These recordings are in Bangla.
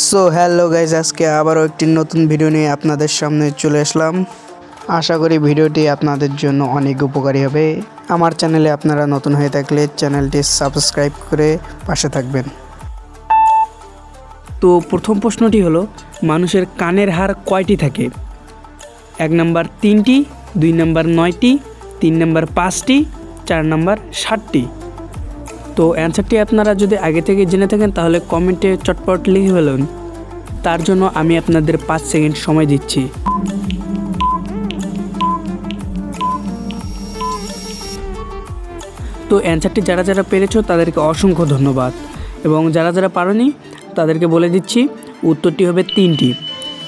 সো হ্যালো গাইজ, আজকে আবারও একটি নতুন ভিডিও নিয়ে আপনাদের সামনে চলে আসলাম। আশা করি ভিডিওটি আপনাদের জন্য অনেক উপকারী হবে। আমার চ্যানেলে আপনারা নতুন হয়ে থাকলে চ্যানেলটি সাবস্ক্রাইব করে পাশে থাকবেন। তো প্রথম প্রশ্নটি হলো, মানুষের কানের হাড় কয়টি থাকে? 1 নাম্বার 3টি, 2 নাম্বার 9টি, 3 নাম্বার 5টি, 4 নাম্বার 7টি। তো অ্যান্সারটি আপনারা যদি আগে থেকে জেনে থাকেন তাহলে কমেন্টে চটপট লিখে ফেলুন। তার জন্য আমি আপনাদের 5 সেকেন্ড সময় দিচ্ছি। তো অ্যান্সারটি যারা যারা পেরেছো তাদেরকে অসংখ্য ধন্যবাদ, এবং যারা যারা পারোনি তাদেরকে বলে দিচ্ছি উত্তরটি হবে 3টি,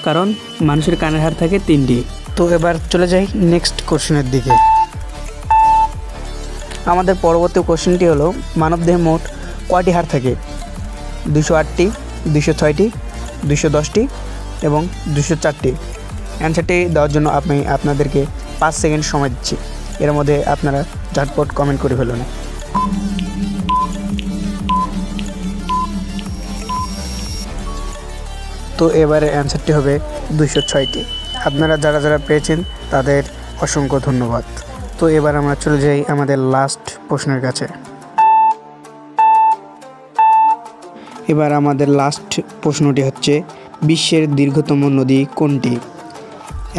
কারণ মানুষের কানের হাড় থাকে 3টি। তো এবার চলে যাই নেক্সট কোশ্চেনের দিকে। আমাদের পরবর্তী কোশ্চেনটি হলো, মানবদেহে মোট কয়টি হাড় থাকে? 208টি, 206টি, 210টি এবং 204টি। অ্যান্সারটি দেওয়ার জন্য আমি আপনাদেরকে 5 সেকেন্ড সময় দিচ্ছি। এর মধ্যে আপনারা ঝটপট কমেন্ট করে ফেলুন। তো এবারে অ্যান্সারটি হবে 206টি। আপনারা যারা যারা পেয়েছেন তাদের অসংখ্য ধন্যবাদ। তো এবার আমরা চলে যাই আমাদের লাস্ট প্রশ্নের কাছে। এবার আমাদের লাস্ট প্রশ্নটি হচ্ছে, বিশ্বের দীর্ঘতম নদী কোনটি?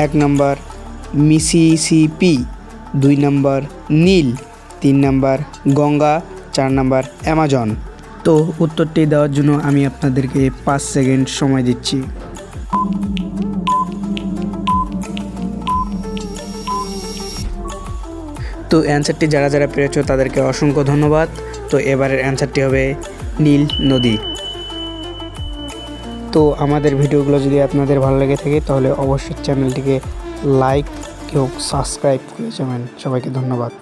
1 নাম্বার মিসিসিপি, 2 নাম্বার নীল, 3 নাম্বার গঙ্গা, 4 নাম্বার অ্যামাজন। তো উত্তরটি দেওয়ার জন্য আমি আপনাদেরকে 5 সেকেন্ড সময় দিচ্ছি। তো অ্যান্সারটি যারা যারা পেরেছো তাদেরকে অসংখ্য ধন্যবাদ। তো এবারের অ্যান্সারটি হবে নীল নদী। তো আমাদের ভিডিওগুলো যদি আপনাদের ভালো লেগে থাকে তাহলে অবশ্যই চ্যানেলটিকে লাইক এবং সাবস্ক্রাইব করে যাবেন। সবাইকে ধন্যবাদ।